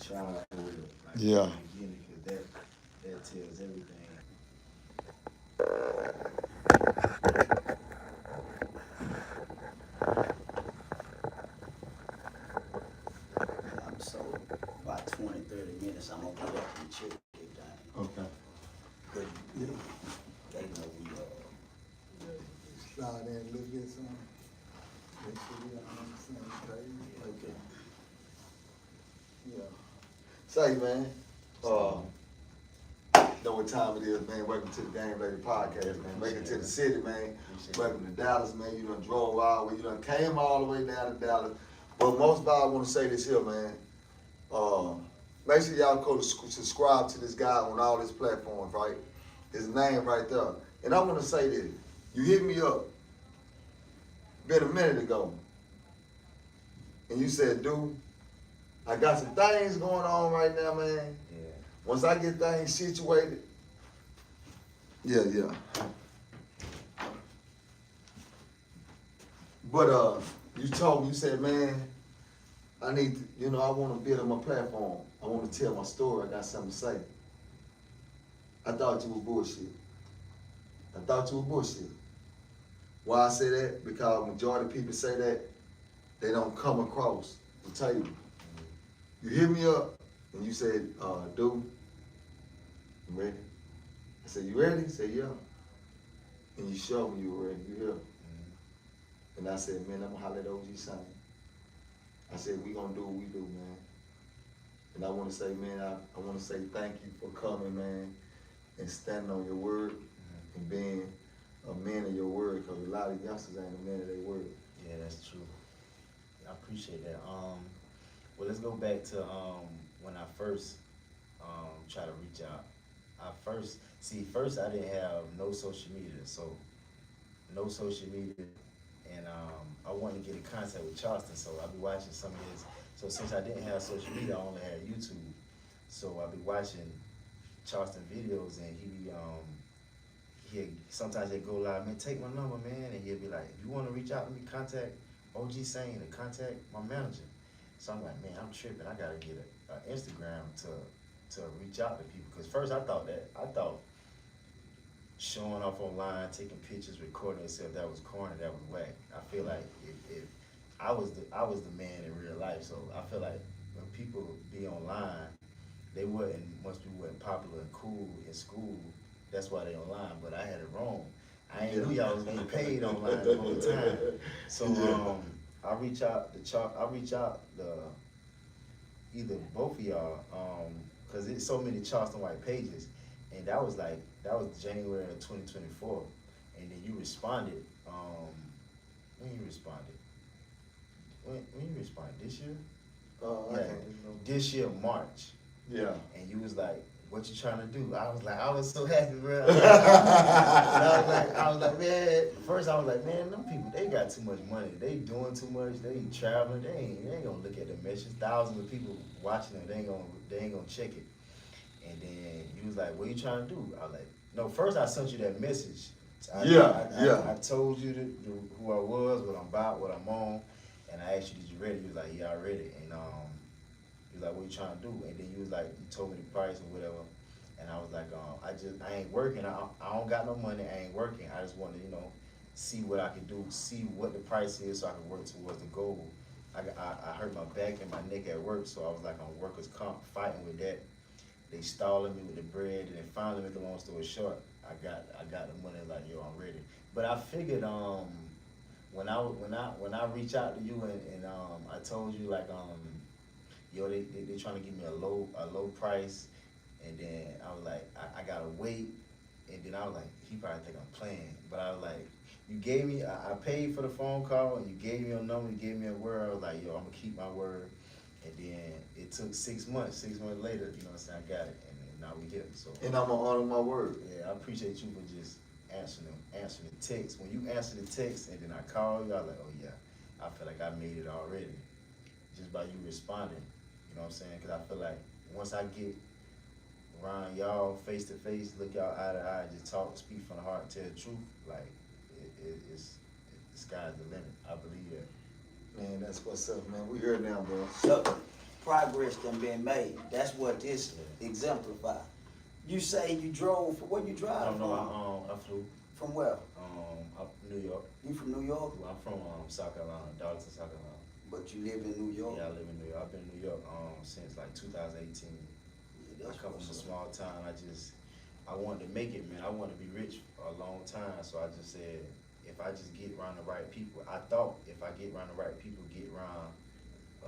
childhood, like Yeah. from the beginning, because that tells everything. I'm so about 20, 30 minutes. I'm gonna get up and check everything. Okay. But yeah, they know we Slide in a little bit, son. Make sure we on the same page. okay. Yeah. Say, man. Know what time it is, man. Welcome to the Game Lady Podcast, man. Welcome to the city, man. Welcome to Dallas, man. You done drove all the way. You done came all the way down to Dallas. But most of all, I want to say this here, man. Make sure y'all go to subscribe to this guy on all his platforms, right? His name right there. And I want to say this. You hit me up. Been a minute ago. And you said, dude, I got some things going on right now, man. Yeah. Once I get things situated, yeah. But you told me, you said, man, I need to, I want to build on my platform. I want to tell my story. I got something to say. I thought you were bullshit. Why I say that? Because majority of people say that, they don't come across the table. You hit me up and you said, dude, I'm ready. I said, you ready? He said, yeah. And you showed me you were ready. You here? And I said, man, I'm gonna holler at OG Sane. I said, we gonna do what we do, man. And I wanna say, man, I wanna say thank you for coming, man, and standing on your word and being a man of your word, because a lot of youngsters ain't a man of their word. Yeah, that's true. I appreciate that. Well, let's go back to when I first tried to reach out. First I didn't have no social media, and I wanted to get in contact with Charleston, so I'd be watching some of his. So since I didn't have social media, I only had YouTube. So I'd be watching Charleston videos, and sometimes he'd go live, man, take my number, man, and he'd be like, if you want to reach out to me, contact OG Sane and contact my manager. So I'm like, man, I'm tripping. I gotta get an Instagram to reach out to people. Cause first I thought showing off online, taking pictures, recording yourself, that was corny, that was whack. I feel like if I was the man in real life, so I feel like when people be online, most people wasn't popular and cool in school. That's why they online, but I had it wrong. I ain't knew y'all was getting paid online the whole time. So I reach out either both of y'all, cause it's so many Charleston White pages, and that was January of 2024, and then you responded. When you responded? When you responded this year? This year March. Yeah. And you was like, what you trying to do? I was so happy, bro. I was like, man, first I was like, man, them people, they got too much money. They doing too much. They traveling. They ain't gonna look at the message. Thousands of people watching them. They ain't gonna check it. And then you was like, what you trying to do? I was like, no, first I sent you that message. I told you who I was, what I'm about, what I'm on. And I asked you, did you ready? You was like, yeah, I ready. And you was like, what you trying to do? And then you was like, you told me the price or whatever. And I was like, I ain't working. I don't got no money. I ain't working. I just want to, see what I can do, see what the price is so I can work towards the goal. I hurt my back and my neck at work, so I was like on workers' comp fighting with that. They stalling me with the bread, and then finally, make a long story short, I got the money. Like, yo, I'm ready. But I figured when I reach out to you and I told you like yo, they trying to give me a low price, and then I was like, I gotta wait, and then I was like, he probably think I'm playing, but I was like, you gave me, I paid for the phone call, and you gave me a number, you gave me a word. I was like, yo, I'm gonna keep my word, and then it took 6 months. 6 months later, you know what I'm saying, I got it, and then now we here. So and I'm gonna honor my word. yeah, I appreciate you for just answering the text. When you answer the text, and then I call you, I was like, oh yeah, I feel like I made it already, just by you responding. You know what I'm saying? Because I feel like once I get around y'all face to face, look y'all eye to eye, just talk, speak from the heart, tell the truth, like it's the sky's the limit. I believe that. Man, that's what's up, man. We here now, bro. progress done been made. That's what this exemplifies. You say you drove, where you drive I don't know. from? I flew From where? up New York. You from New York? I'm from South Carolina, Darlington, South Carolina. But you live in New York? Yeah, I live in New York. I've been in New York since like 2018. Yeah, I come from a small town. I wanted to make it, man. I wanted to be rich for a long time. So I just said, if I just get around the right people, I thought if I get around the right people, get around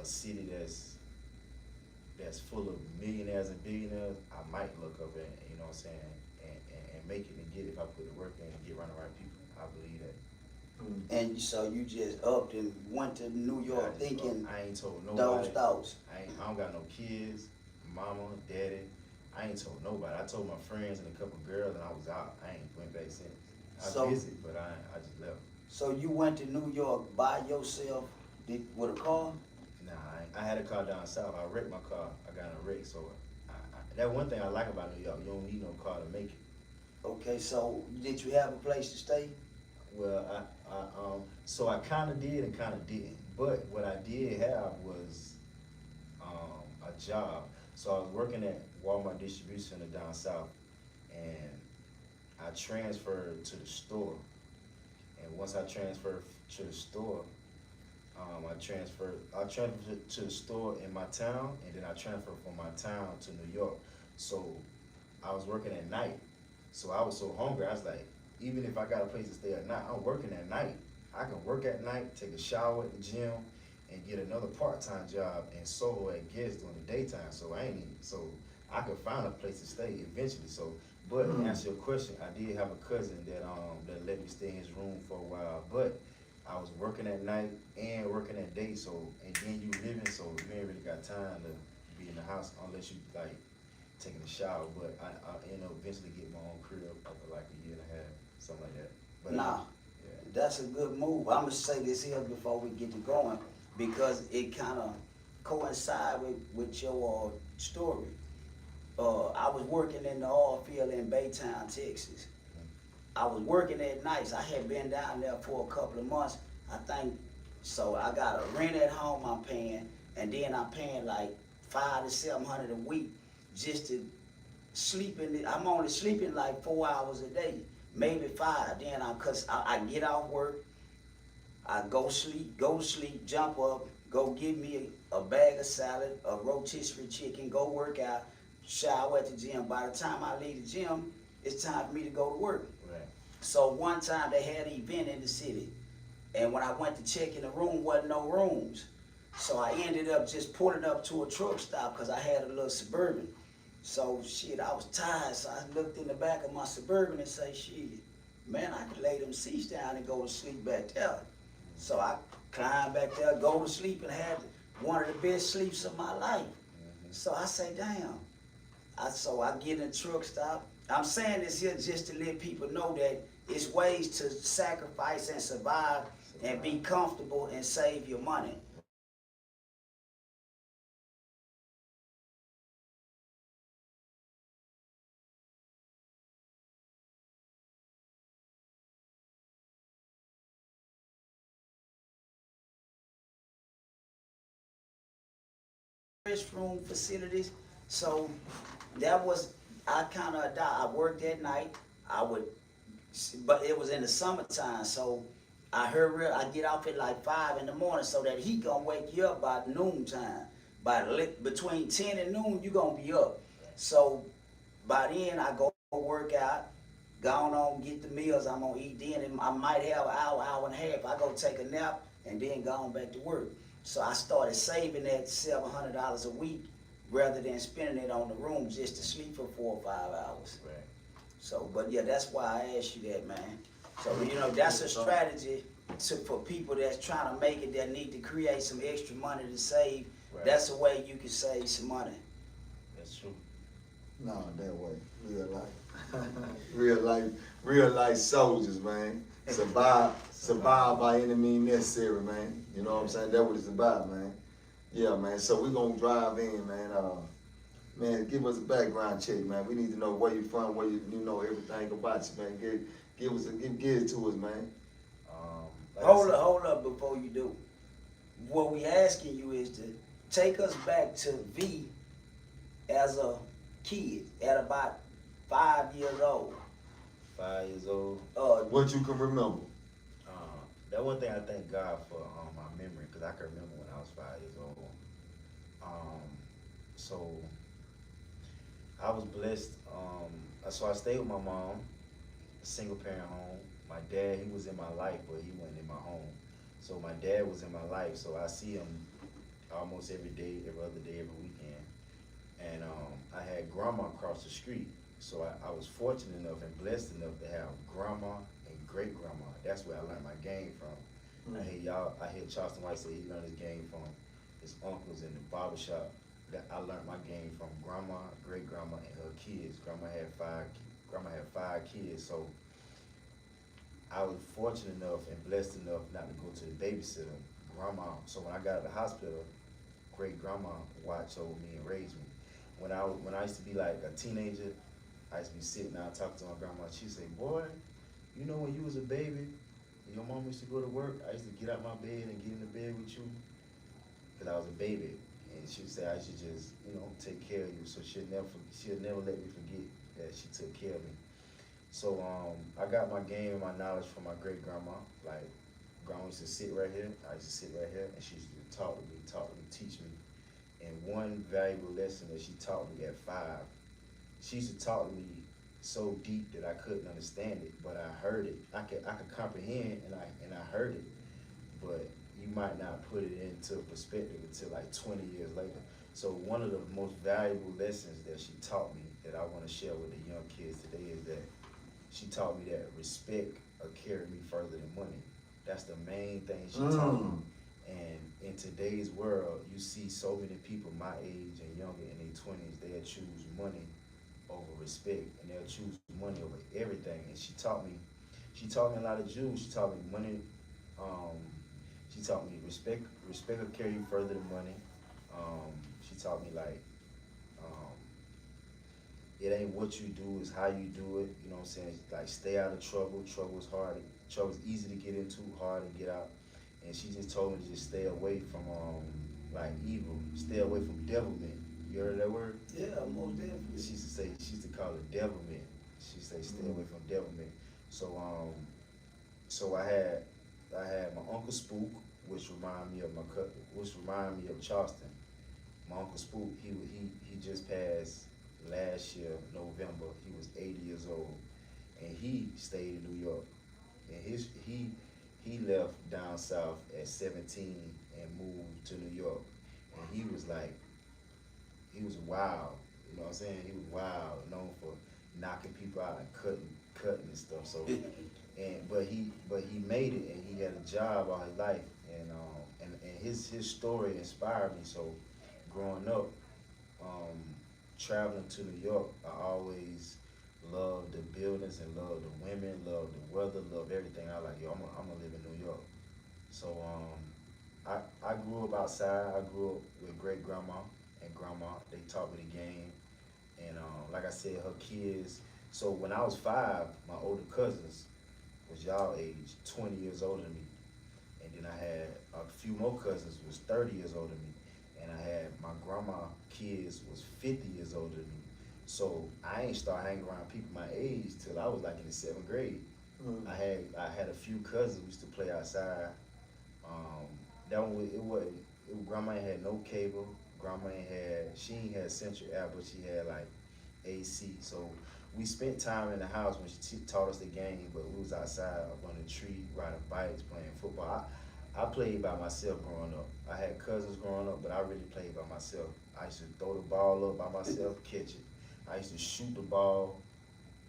a city that's full of millionaires and billionaires, I might look up and, you know what I'm saying, and make it and get it if I put the work in and get around the right people. I believe that. And so you just upped and went to New York thinking I ain't told nobody. those thoughts. I don't got no kids, mama, daddy. I ain't told nobody. I told my friends and a couple girls and I was out. I ain't went back since. I visited, but I just left. So you went to New York by yourself with a car? Nah, I had a car down south. I wrecked my car. I got in a wreck, so that one thing I like about New York. You don't need no car to make it. Okay, so did you have a place to stay? Well, so I kind of did and kind of didn't. But what I did have was a job. So I was working at Walmart Distribution Center down south, and I transferred to the store. And once I transferred to the store, I transferred to the store in my town, and then I transferred from my town to New York. So I was working at night. So I was so hungry, I was like, even if I got a place to stay at night, I'm working at night. I can work at night, take a shower at the gym, and get another part-time job in Soho at Guess during the daytime. So I could find a place to stay eventually. So, but to answer your question, I did have a cousin that let me stay in his room for a while. But I was working at night and working at day. So, and then you living, so you ain't really got time to be in the house unless you like taking a shower. But I ended up eventually getting my own crib after like a year and a half, something like that. But Nah, that's a good move. I'm gonna say this here before we get to going, because it kind of coincides with your story. I was working in the oil field in Baytown, Texas. I was working at nights. I had been down there for a couple of months, I think. So I got a rent at home I'm paying, and then I'm paying like $500 to $700 a week just to sleep in it. I'm only sleeping like 4 hours a day, maybe 5. Then I get off work, I go to sleep, jump up, go get me a bag of salad, a rotisserie chicken, go work out, shower at the gym. By the time I leave the gym, it's time for me to go to work. Right. So one time they had an event in the city, and when I went to check in the room, wasn't no rooms. So I ended up just pulling up to a truck stop because I had a little Suburban. So shit, I was tired, so I looked in the back of my Suburban and say, shit, man, I could lay them seats down and go to sleep back there. So I climbed back there, go to sleep, and had one of the best sleeps of my life. So I say, damn. So I get in the truck stop. I'm saying this here just to let people know that it's ways to sacrifice and survive and be comfortable and save your money. Restroom facilities, so that was, I worked at night. But it was in the summertime, so I get off at like 5 in the morning, so that heat gonna wake you up by noontime. Between 10 and noon, you gonna be up. So by then, I go work out, go on, get the meals I'm gonna eat. Then I might have an hour and a half. I go take a nap and then go on back to work. So I started saving that $700 a week rather than spending it on the room just to sleep for 4 or 5 hours. Right. So, but yeah, that's why I asked you that, man. So, you know, that's a strategy for people that's trying to make it, that need to create some extra money to save. Right. That's a way you can save some money. That's true. No, that way. Real life. real life soldiers, man. Survive by any means necessary, man. You know what I'm saying? That's what it's about, man. Yeah, man. So we're gonna drive in, man. Man, give us a background check, man. We need to know where you from, where you know everything about you, man. Give it to us, man. Hold up before you do. What we asking you is to take us back to V as a kid at about 5 years old. 5 years old. What you can remember? That one thing I thank God for my memory, because I can remember when I was 5 years old. So I was blessed. So I stayed with my mom, a single parent home. My dad, he was in my life, but he wasn't in my home. So my dad was in my life, so I see him almost every day, every other day, every weekend. And I had grandma across the street. So I was fortunate enough and blessed enough to have grandma and great grandma. That's where I learned my game from. I hear Charleston White say he learned his game from his uncles in the barbershop. That I learned my game from grandma, great grandma, and her kids. Grandma had five kids. So I was fortunate enough and blessed enough not to go to the babysitter. Grandma. So when I got out of the hospital, great grandma watched over me and raised me. When I used to be like a teenager, I used to be sitting down talking to my grandma. She'd say, "Boy, you know when you was a baby, and your mom used to go to work, I used to get out my bed and get in the bed with you, because I was a baby." And she'd say I should just, take care of you. So she'll never let me forget that she took care of me. So I got my game and my knowledge from my great grandma. Like, grandma used to sit right here. I used to sit right here, and she used to talk to me, teach me. And one valuable lesson that she taught me at 5, she used to talk to me so deep that I couldn't understand it, but I heard it. I could comprehend, and I heard it, but you might not put it into perspective until like 20 years later. So one of the most valuable lessons that she taught me that I want to share with the young kids today is that she taught me that respect will carry me further than money. That's the main thing she taught me. And in today's world, you see so many people my age and younger in their 20s, they'll choose money over respect, and they'll choose money over everything. And she taught me a lot of Jews. She taught me money. She taught me respect will carry you further than money. She taught me it ain't what you do, it's how you do it. You know what I'm saying? Like, stay out of trouble. Trouble is hard. Trouble is easy to get into, hard to get out. And she just told me to just stay away from evil. Stay away from devilment. You heard that word? Yeah, most definitely. She used to call it devilment. She said stay away from devilment. So I had my Uncle Spook, which reminded me of Charleston. My Uncle Spook, he just passed last year, November. He was 80 years old, and he stayed in New York. And he left down south at 17 and moved to New York. And he was wild. You know what I'm saying? He was wild, known for knocking people out and cutting and stuff. So, but he made it, and he had a job all his life, and his story inspired me. So, growing up, traveling to New York, I always loved the buildings and loved the women, loved the weather, loved everything. I was like, yo, I'm gonna live in New York. So I grew up outside. I grew up with great grandma and grandma. They taught me the game, and like I said, her kids. So when I was 5, my older cousins was y'all age, 20 years older than me, and then I had a few more cousins who was 30 years older than me, and I had my grandma kids was 50 years older than me. So I ain't start hanging around people my age till I was like in the 7th grade. I had a few cousins who used to play outside. Grandma ain't had no cable. She ain't had central air, but she had like AC. So we spent time in the house when she taught us the game, but we was outside up on the tree, riding bikes, playing football. I played by myself growing up. I had cousins growing up, but I really played by myself. I used to throw the ball up by myself, catch it. I used to shoot the ball,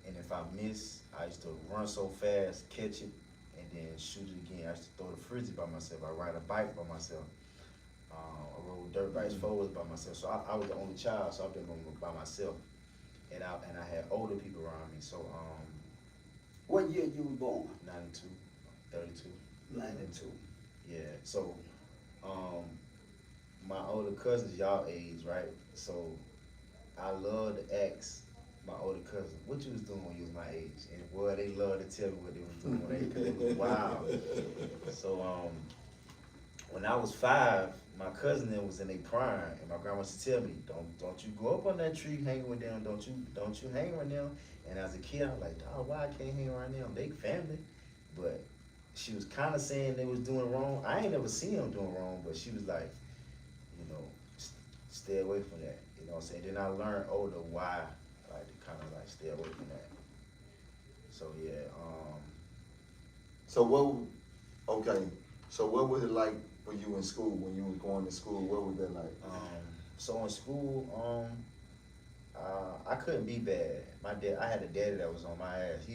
and if I miss, I used to run so fast, catch it, and then shoot it again. I used to throw the frisbee by myself. I ride a bike by myself. I rode dirt bikes forwards by myself. So I was the only child, so I've been going by myself. And I had older people around me. So What year you were born? 92, 32. 92. Yeah. So my older cousins, y'all age, right? So I love to ask my older cousins, what you was doing when you was my age? And boy, they love to tell me what they was doing when they was wild. So when I was 5, my cousin then was in their prime, and my grandma used to tell me, don't you go up on that tree hanging with them, don't you hang with them. And as a kid, I was like, dog, why I can't hang around them? They family. But she was kind of saying they was doing wrong. I ain't never seen them doing wrong, but she was like, you know, stay away from that. You know what I'm saying? Then I learned older why, like, to kind of like stay away from that. So yeah, So okay, so what was it like for you in school, when you was going to school? What was that like? so in school, I couldn't be bad. My dad, I had a daddy that was on my ass.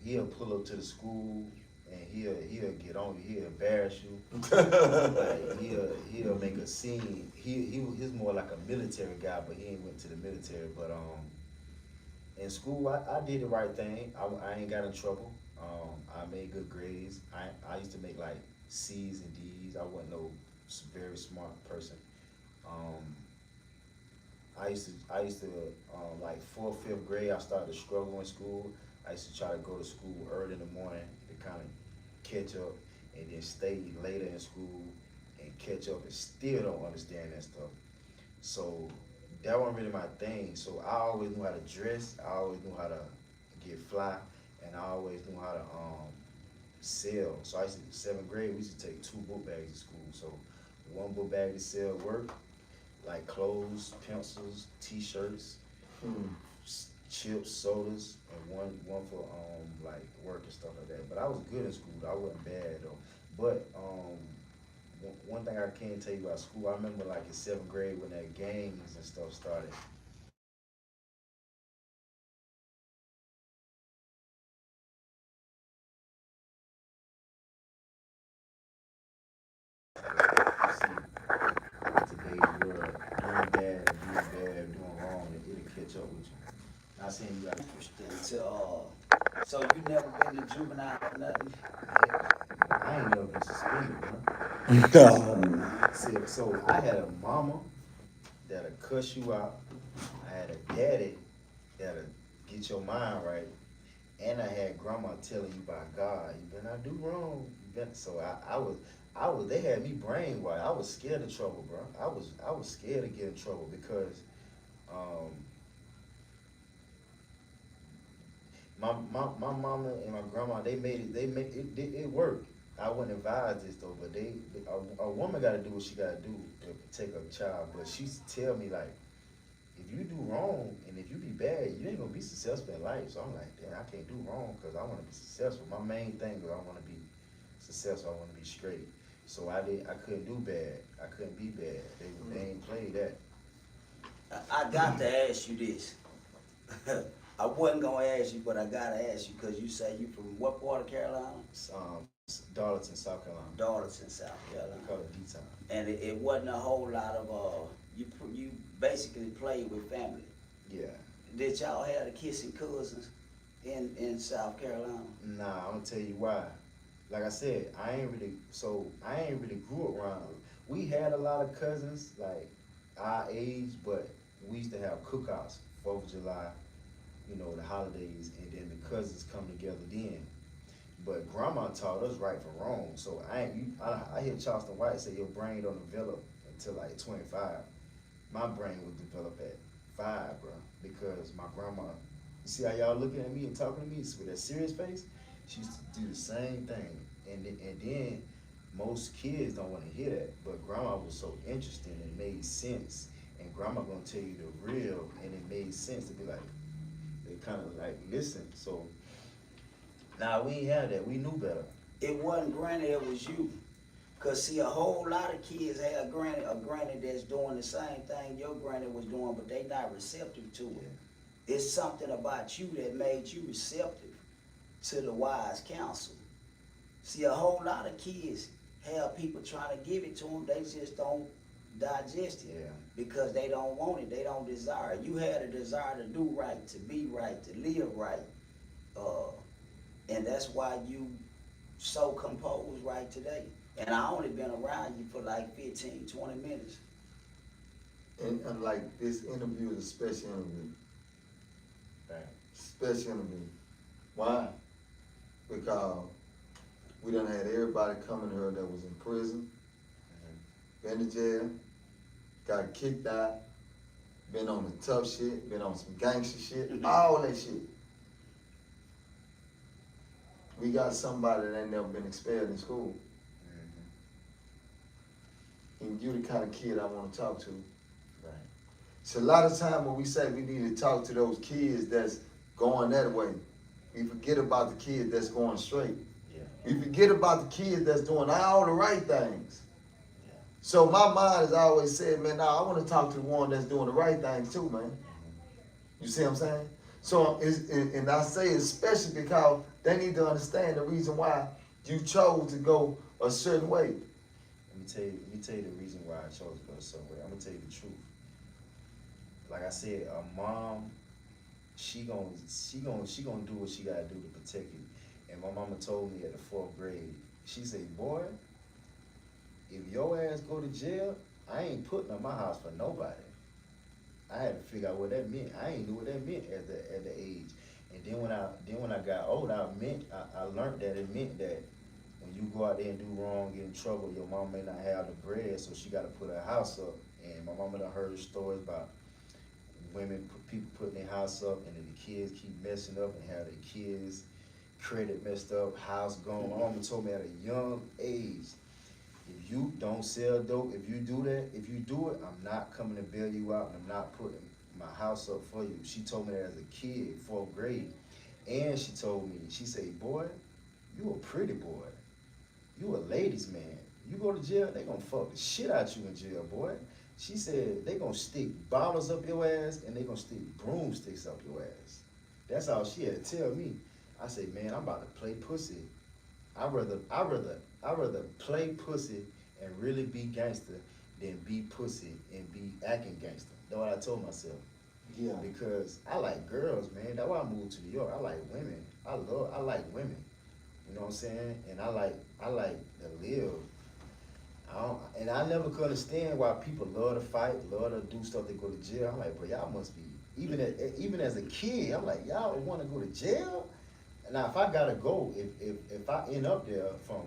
He'll pull up to the school and he'll get on you. He'll embarrass you. Like he'll make a scene. He's more like a military guy, but he ain't went to the military. But in school, I did the right thing. I ain't got in trouble. I made good grades. I used to make like C's and D's. I wasn't no very smart person. I used to like 4th, 5th grade, I started to struggle in school. I used to try to go to school early in the morning to kind of catch up, and then stay later in school and catch up, and still don't understand that stuff. So that wasn't really my thing. So I always knew how to dress. I always knew how to get fly, and I always knew how to sell. So I used to, 7th grade, we used to take 2 book bags to school. So 1 book bag to sell work, like clothes, pencils, t-shirts, chips, sodas, and one for like work and stuff like that. But I was good in school. I wasn't bad though. But one thing I can tell you about school, I remember like in 7th grade when that gangs and stuff started. Today's world, doing wrong, and it'll catch up with you. Not saying you got Interesting. So you never been to juvenile or nothing? I ain't never been suspended, bro. So I had a mama that'll cuss you out. I had a daddy that'll get your mind right. And I had grandma telling you by God, you better not do wrong. So they had me brainwashed. I was scared of trouble, bro. I was scared to get in trouble because my mama and my grandma, they made it work. I wouldn't advise this though, but a woman got to do what she got to do to protect her child. But she used to tell me like, if you do wrong and if you be bad, you ain't gonna be successful in life. So I'm like, damn, I can't do wrong because I want to be successful. My main thing is I want to be successful. I want to be straight. So I couldn't do bad. I couldn't be bad. They ain't played that. I got to ask you this. I wasn't gonna ask you, but I gotta ask you because you say you from what part of Carolina? Darlington, South Carolina. Darlington, South Carolina. They call it D-Town. And it wasn't a whole lot of you basically played with family. Yeah. Did y'all have the kissing cousins in South Carolina? Nah, I'm gonna tell you why. Like I said, I ain't really grew around. We had a lot of cousins like our age, but we used to have cookouts, 4th of July, you know, the holidays, and then the cousins come together then. But grandma taught us right from wrong. So I hear Charleston White say your brain don't develop until like 25. My brain was developed at 5, bro, because my grandma, you see how y'all looking at me and talking to me with that serious face? She used to do the same thing. And then most kids don't want to hear that, but grandma was so interesting and it made sense. And grandma gonna tell you the real, and it made sense to be like, they kind of like listen. So nah, we ain't had that. We knew better. It wasn't granny, it was you. Cause see, a whole lot of kids have a granny that's doing the same thing your granny was doing, but they not receptive to it. It's something about you that made you receptive to the wise counsel. See, a whole lot of kids have people trying to give it to them, they just don't digest it. Yeah. Because they don't want it, they don't desire it. You had a desire to do right, to be right, to live right. And that's why you so composed right today. And I only been around you for like 15, 20 minutes. And like this interview is a special interview. Right. Special interview. Why? Because we done had everybody coming here that was in prison. been to jail, got kicked out, been on the tough shit, been on some gangster shit, all that shit. We got somebody that ain't never been expelled in school. And you the kind of kid I want to talk to. Right. So a lot of time when we say we need to talk to those kids that's going that way, we forget about the kids that's going straight. Yeah. We forget about the kids that's doing all the right things. Yeah. So my mind has always said, man, nah, I want to talk to the one that's doing the right things too, man. You see what I'm saying? So, and I say especially because they need to understand the reason why you chose to go a certain way. Let me tell you the reason why I chose to go somewhere. I'm gonna tell you the truth. Like I said, a mom, she gonna do what she gotta do to protect you. And my mama told me at the 4th grade, she said, boy, if your ass go to jail, I ain't putting up my house for nobody. I had to figure out what that meant. I ain't knew what that meant at the age. And then when I got older, I learned that it meant that when you go out there and do wrong, get in trouble, your mom may not have the bread, so she got to put her house up. And my mama done heard stories about people putting their house up, and then the kids keep messing up and have their kids' credit messed up, house gone. My mama told me at a young age, if you don't sell dope, if you do it, I'm not coming to bail you out, and I'm not putting my house up for you. She told me that as a kid, 4th grade. And she told me, she said, boy, you a pretty boy. You a ladies' man. You go to jail, they gonna fuck the shit out you in jail, boy. She said, they gonna stick bottles up your ass, and they gonna stick broomsticks up your ass. That's all she had to tell me. I said, man, I'm about to play pussy. I'd rather play pussy and really be gangster than be pussy and be acting gangster. That's what I told myself. Yeah. Because I like girls, man. That's why I moved to New York. I like women. I like women. You know what I'm saying? And I like to live. And I never could understand why people love to fight, love to do stuff to go to jail. I'm like, bro, y'all must be, even as a kid, I'm like, y'all want to go to jail? Now, if I gotta go, if I end up there from,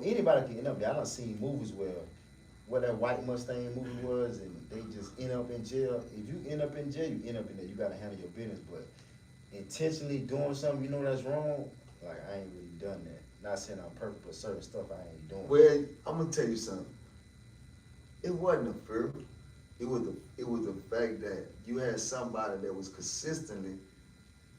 anybody can end up there. I done seen movies where that White Mustang movie was, and they just end up in jail. If you end up in jail, you end up in there. You gotta handle your business. But intentionally doing something you know that's wrong, like I ain't really done that. Not saying on purpose, but certain stuff I ain't doing. Well, I'm gonna tell you something. It wasn't a fear. It was the fact that you had somebody that was consistently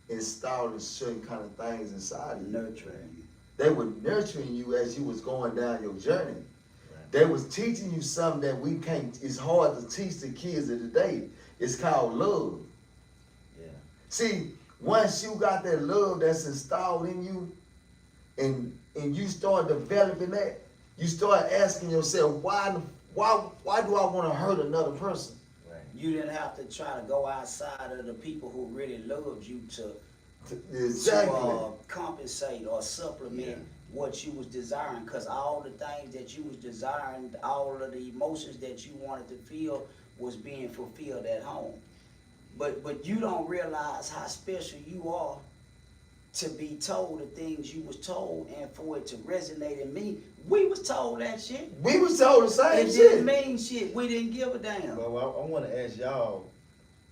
installing certain kind of things inside of you. Nurturing you. They were nurturing you as you was going down your journey. Right. They was teaching you something that we can't, it's hard to teach the kids of today. It's called love. Yeah. See, once you got that love that's installed in you, and you start developing that, you start asking yourself, why do I want to hurt another person? Right. You didn't have to try to go outside of the people who really loved you to Exactly. compensate or supplement Yeah. what you was desiring, because all the things that you was desiring, all of the emotions that you wanted to feel was being fulfilled at home. But you don't realize how special you are to be told the things you was told, and for it to resonate in me. We was told that shit. We was told the same It shit. didn't mean shit. We didn't give a damn. Well, I want to ask y'all,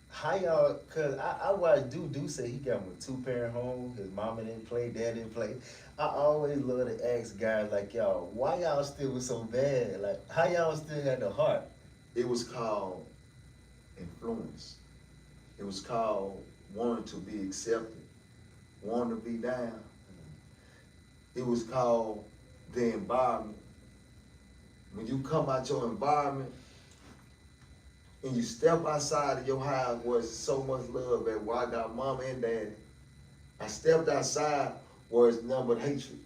how y'all, cause I watched Dude say he got him a 2-parent home. His mama didn't play, dad didn't play. I always love to ask guys like y'all, why y'all still was so bad? Like, how y'all still had the heart? It was called influence. It was called wanting to be accepted, wanting to be down. It was called the environment. When you come out your environment and you step outside of your house where there's so much love and where I got mama and daddy, I stepped outside where it's nothing but hatred.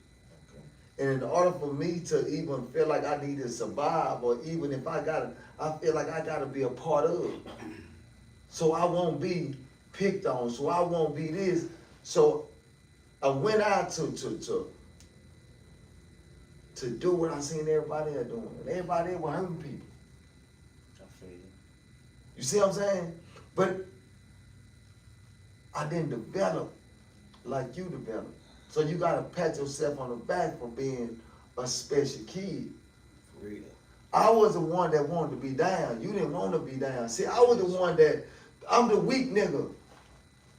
And in order for me to even feel like I need to survive, or even if I feel like I gotta be a part of it. So I won't be picked on, so I won't be this. So I went out to do what I seen everybody else doing. And everybody else was hurting people. I feel you. You see what I'm saying? But I didn't develop like you developed. So you gotta pat yourself on the back for being a special kid. Real. I was the one that wanted to be down. You didn't want to be down. See, I was the one that, I'm the weak nigga.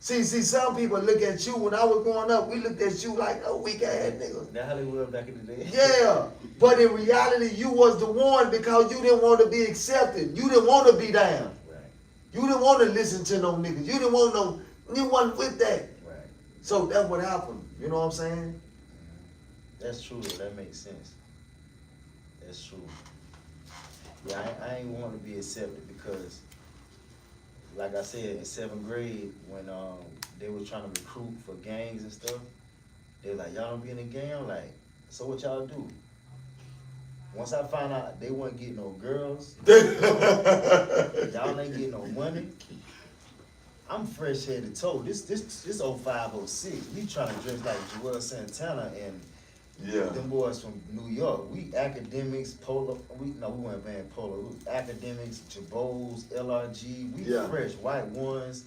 See, some people look at you, when I was growing up, we looked at you like a weak ass nigga. That's how they were back in the day. Yeah, but in reality, you was the one because you didn't want to be accepted. You didn't want to be down. Right. You didn't want to listen to no niggas. You didn't want no, you wasn't with that. Right. So that's what happened. You know what I'm saying? That's true. That makes sense. That's true. Yeah, I ain't want to be accepted because, like I said, in 7th grade, when they was trying to recruit for gangs and stuff, they was like, y'all don't be in a gang? I'm like, so what y'all do? Once I found out they wasn't getting no girls, y'all ain't getting no money, I'm fresh head to toe. This 05, 06, we trying to dress like Joel Santana and Yeah. them boys from New York. We academics, polo. We weren't band polo. We academics, Jabos, LRG. We Yeah. fresh white ones.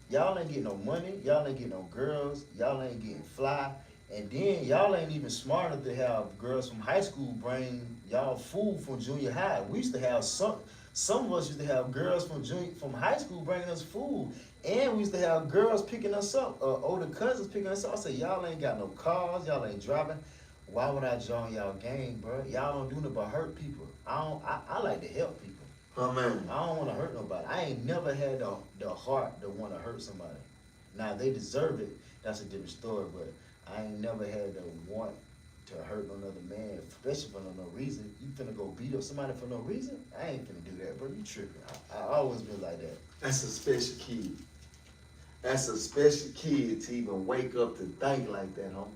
Y'all ain't getting no money. Y'all ain't getting no girls. Y'all ain't getting fly. And then y'all ain't even smart enough to have girls from high school bring y'all food from junior high. We used to have some of us used to have girls from high school bringing us food. And we used to have girls picking us up, older cousins picking us up. I said, y'all ain't got no cars, y'all ain't driving. Why would I join y'all gang, bro? Y'all don't do nothing but hurt people. I like to help people. Oh man. I don't want to hurt nobody. I ain't never had the heart to want to hurt somebody. Now, they deserve it. That's a different story, but I ain't never had the want to hurt another man, especially for no reason. You finna go beat up somebody for no reason? I ain't finna do that, bro. You tripping. I always been like that. That's a special kid. That's a special kid to even wake up to think like that, homie.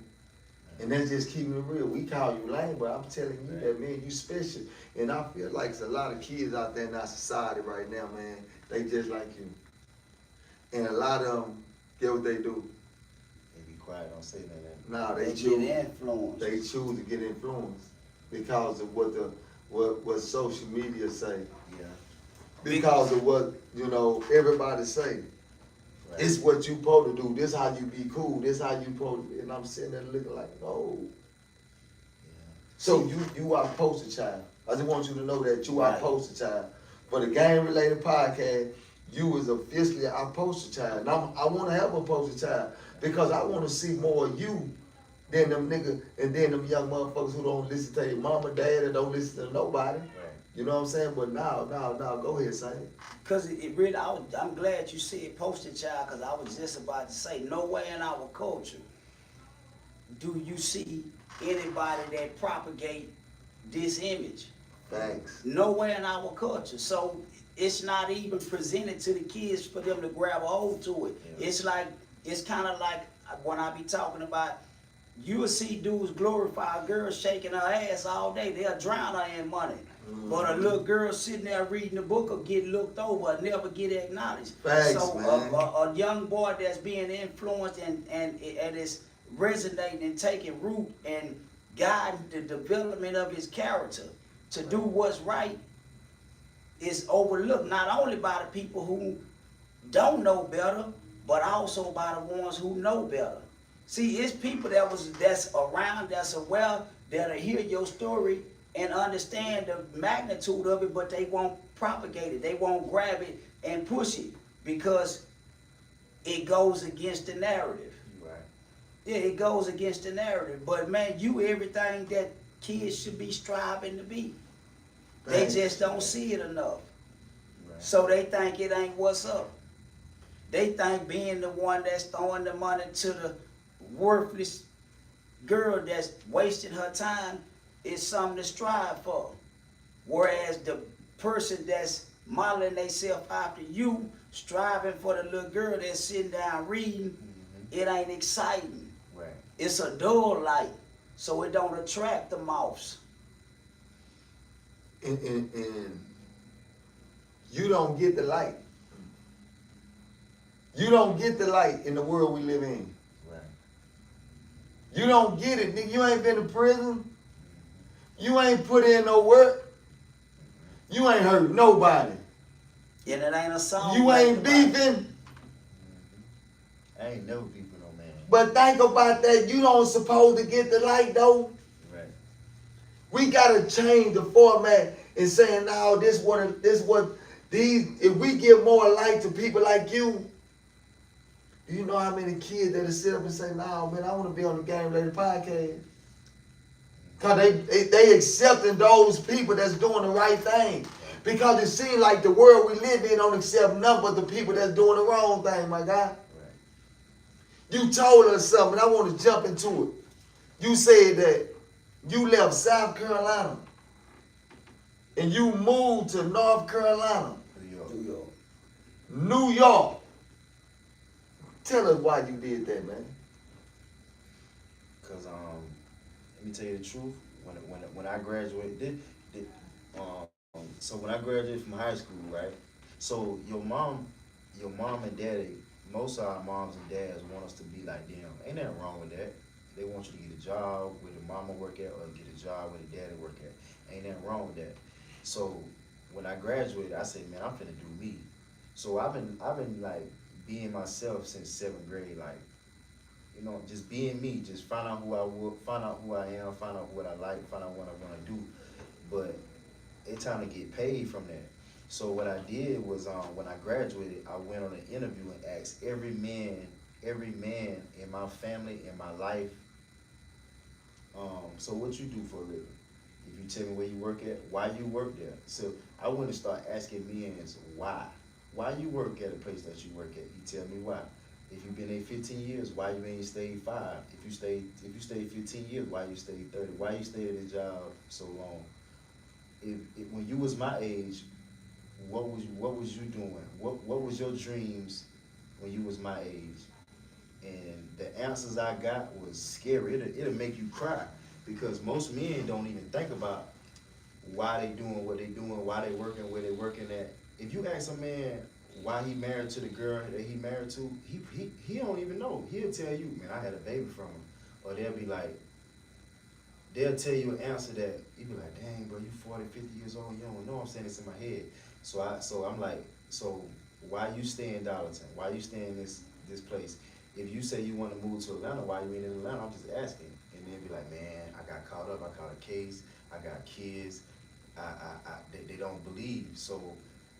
And that's just keeping it real. We call you lame, but I'm telling you that, man, you special. And I feel like there's a lot of kids out there in our society right now, man. They just like you. And a lot of them, get what they do? They be quiet, don't say nothing. Nah, They choose. get influenced. They choose to get influenced because of what social media say. Yeah. Because of what, everybody say. Right. It's what you supposed to do. This how you be cool. This how you supposed to be. And I'm sitting there looking like, no. Yeah. So you are poster child. I just want you to know that you are Right. poster child. For the game related podcast, you is officially our poster child. And I want to have a poster child because I want to see more of you than them niggas and then them young motherfuckers who don't listen to your mama, dad, and don't listen to nobody. Right. You know what I'm saying? But now, go ahead, Sane. Cause it really, I'm glad you said poster child, cause I was just about to say, nowhere in our culture do you see anybody that propagate this image. Thanks. Nowhere in our culture. So it's not even presented to the kids for them to grab a hold to it. Yeah. It's kind of like when I be talking about, you will see dudes glorify a girl shaking her ass all day. They'll drown her in money. But a little girl sitting there reading the book or get looked over or never get acknowledged. Thanks, so man. A young boy that's being influenced and is resonating and taking root and guiding the development of his character to do what's right is overlooked not only by the people who don't know better, but also by the ones who know better. See, it's people that's around, that's aware, that'll hear your story and understand the magnitude of it, but they won't propagate it. They won't grab it and push it because it goes against the narrative. Right. Yeah, it goes against the narrative. But man, you everything that kids should be striving to be. They just don't see it enough. Right. So they think it ain't what's up. They think being the one that's throwing the money to the worthless girl that's wasting her time is something to strive for. Whereas the person that's modeling themselves after you, striving for the little girl that's sitting down reading, it ain't exciting. Right. It's a dull light, so it don't attract the moths. And you don't get the light. You don't get the light in the world we live in. Right. You don't get it, nigga. You ain't been to prison. You ain't put in no work. You ain't hurt nobody. And it ain't a song. You like ain't about it. beefing. I ain't never beefing no man. But think about that. You don't supposed to get the light though. Right. We gotta change the format and saying now this what these. If we give more light to people like you, do you know how many kids that'll sit up and say, "Nah, man, I want to be on the Game Lady podcast." Cause they accepting those people that's doing the right thing. Because it seems like the world we live in don't accept none but the people that's doing the wrong thing, my guy. Right. You told us something, I want to jump into it. You said that you left South Carolina and you moved to North Carolina, New York. New York. New York. Tell us why you did that, man. Cause let me tell you the truth. When I graduated, so when I graduated from high school, right? So your mom and daddy, most of our moms and dads want us to be like them. Ain't nothing wrong with that. They want you to get a job where the mama work at, or get a job where the daddy work at. Ain't nothing wrong with that. So when I graduated, I said, man, I'm finna do me. So I've been like being myself since 7th grade, like, you know, just being me, just find out who I am, find out what I like, find out what I want to do. But it's time to get paid from that. So what I did was, when I graduated, I went on an interview and asked every man in my family, in my life, so what you do for a living? If you tell me where you work at, why you work there? So I went to start asking men why. Why you work at a place that you work at? You tell me why. If you've been there 15 years, why you ain't stayed 5? If you stayed 15 years, why you stayed 30? Why you stayed at this job so long? When you was my age, what was you doing? What was your dreams when you was my age? And the answers I got was scary. It'll make you cry, because most men don't even think about why they doing what they doing, why they working where they working at. If you ask a man why he married to the girl that he married to, he don't even know. He'll tell you, man, I had a baby from him. Or they'll tell you an answer that you be like, dang, bro, you 40, 50 years old, you don't know. I'm saying this in my head. So I'm like, so why you stay in Darlington? Why you stay in this place? If you say you want to move to Atlanta, why you ain't in Atlanta? I'm just asking. And they'll be like, man, I got caught up. I caught a case. I got kids. They don't believe. So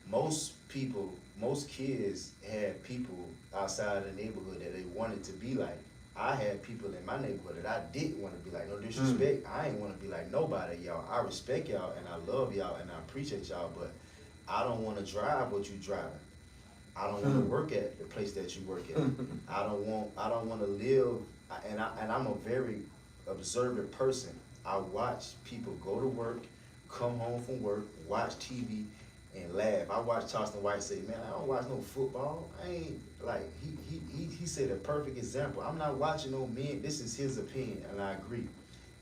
most kids had people outside the neighborhood that they wanted to be like. I had people in my neighborhood that I didn't want to be like. No disrespect. I ain't want to be like nobody, y'all. I respect y'all and I love y'all and I appreciate y'all, but I don't want to drive what you driving. I don't want to work at the place that you work at. I don't want to live, and I'm a very observant person. I watch people go to work, come home from work, watch TV, and laugh. I watch Charleston White say, man, I don't watch no football. I ain't, like, he said a perfect example. I'm not watching no men, this is his opinion, and I agree.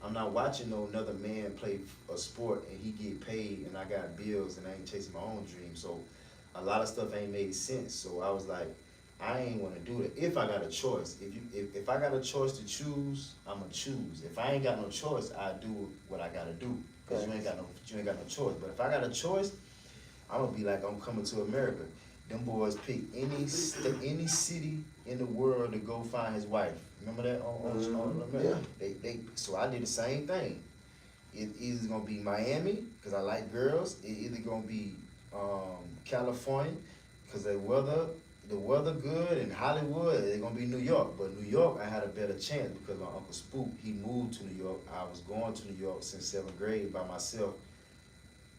I'm not watching no another man play a sport and he get paid and I got bills and I ain't chasing my own dreams. So a lot of stuff ain't made sense. So I was like, I ain't want to do it. If I got a choice, if I got a choice to choose, I'ma choose. If I ain't got no choice, I do what I gotta do, because you ain't got no choice. But if I got a choice, I'm gonna be like, I'm coming to America. Them boys pick any city in the world to go find his wife. Remember that on America? Yeah. So I did the same thing. It either gonna be Miami, because I like girls. It either gonna be California, because the weather good, and Hollywood, they're gonna be New York. But New York, I had a better chance because my Uncle Spook, he moved to New York. I was going to New York since 7th grade by myself,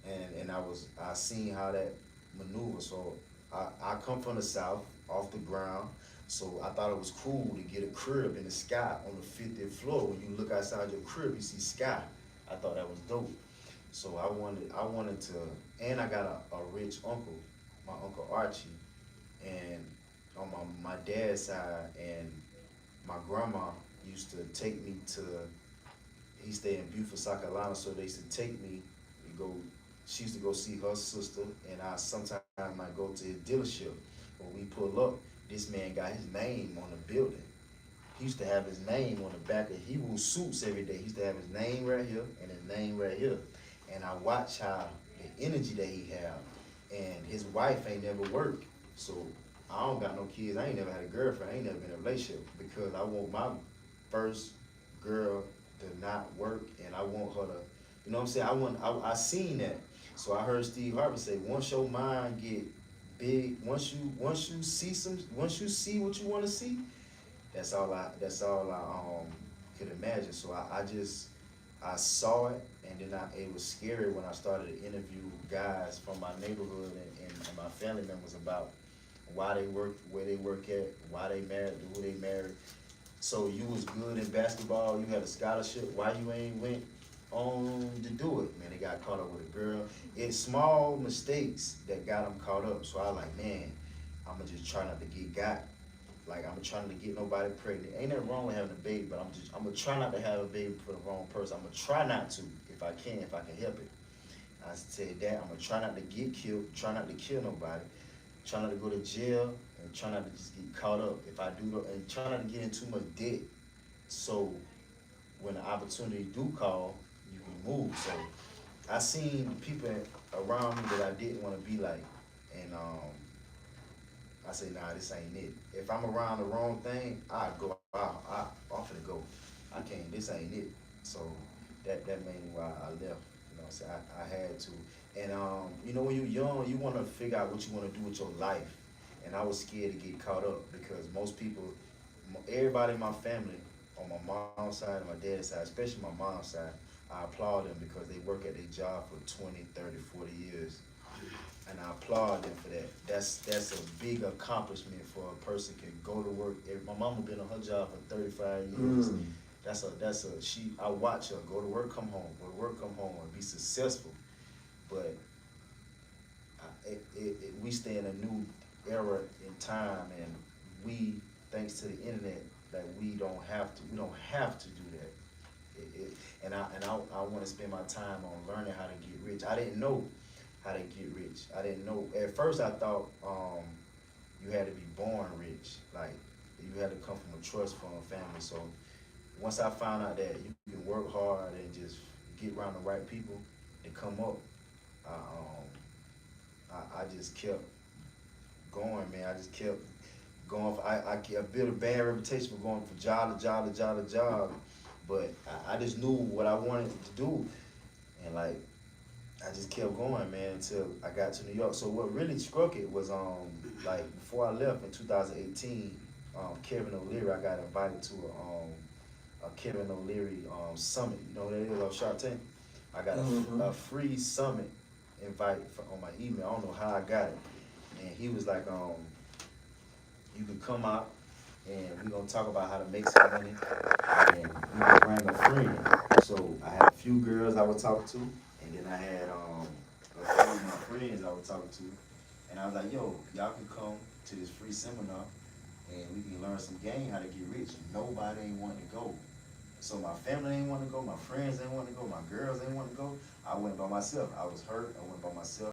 and I seen how that maneuver. So I come from the South, off the ground. So I thought it was cool to get a crib in the sky on the 50th floor. When you look outside your crib, you see sky. I thought that was dope. So I wanted to, and I got a rich uncle, my Uncle Archie, and on my dad's side, and my grandma used to take me to, he stayed in Beaufort, South Carolina, so they used to take me, she used to go see her sister, and I sometimes might go to his dealership. When we pull up, this man got his name on the building. He used to have his name on the back of, he wore suits every day. He used to have his name right here and his name right here. And I watch how the energy that he have, and his wife ain't never worked. So I don't got no kids. I ain't never had a girlfriend. I ain't never been in a relationship, because I want my first girl to not work, and I want her You know what I'm saying? I seen that. So I heard Steve Harvey say, once your mind get big, once you see what you want to see, that's all I could imagine. So I saw it, and then it was scary when I started to interview guys from my neighborhood and my family members about why they work, where they work at, why they married, who they married. So you was good in basketball, you had a scholarship, why you ain't went on to do it? Man, they got caught up with a girl. It's small mistakes that got them caught up. So I like, man, I'ma just try not to get got. Like, I'm trying to get nobody pregnant. Ain't nothing wrong with having a baby, but I'm gonna try not to have a baby for the wrong person. I'm gonna try not to, if I can help it. I said that, I'm gonna try not to get killed, try not to kill nobody, try not to go to jail, and try not to just get caught up. If I do, and try not to get in too much debt. So when the opportunity do call, you can move. So I seen people around me that I didn't want to be like, and I say, nah, this ain't it. If I'm around the wrong thing, I go out. I'm finna go. I can't. This ain't it. So that made me why I left. You know, so I had to. And you know, when you're young, you want to figure out what you want to do with your life. And I was scared to get caught up because most people, everybody in my family, on my mom's side and my dad's side, especially my mom's side, I applaud them because they work at their job for 20, 30, 40 years. And I applaud them for that. That's a big accomplishment for a person can go to work. My mama been on her job for 35 years. I watch her go to work, come home, go to work, come home, and be successful. But we stay in a new era in time, and we, thanks to the internet, that we don't have to do that. And I want to spend my time on learning how to get rich. I didn't know how to get rich. I didn't know. At first, I thought you had to be born rich, like you had to come from a trust fund family. So once I found out that you can work hard and just get around the right people to come up, I just kept going, man. I just kept going. I built a bad reputation for going from job to job to job to job, but I just knew what I wanted to do, and like I just kept going, man, until I got to New York. So what really struck it was like before I left in 2018, Kevin O'Leary, I got invited to a Kevin O'Leary summit. You know what that is, on Shark Tank? I got a free summit invite on my email. I don't know how I got it. And he was like, you can come out and we're gonna talk about how to make some money and we gonna bring a friend. So I had a few girls I would talk to, and then I had a few of my friends I would talk to. And I was like, yo, y'all can come to this free seminar and we can learn some game how to get rich. Nobody ain't wanting to go. So my family ain't want to go, my friends ain't want to go, my girls ain't want to go. I went by myself. I was hurt, I went by myself.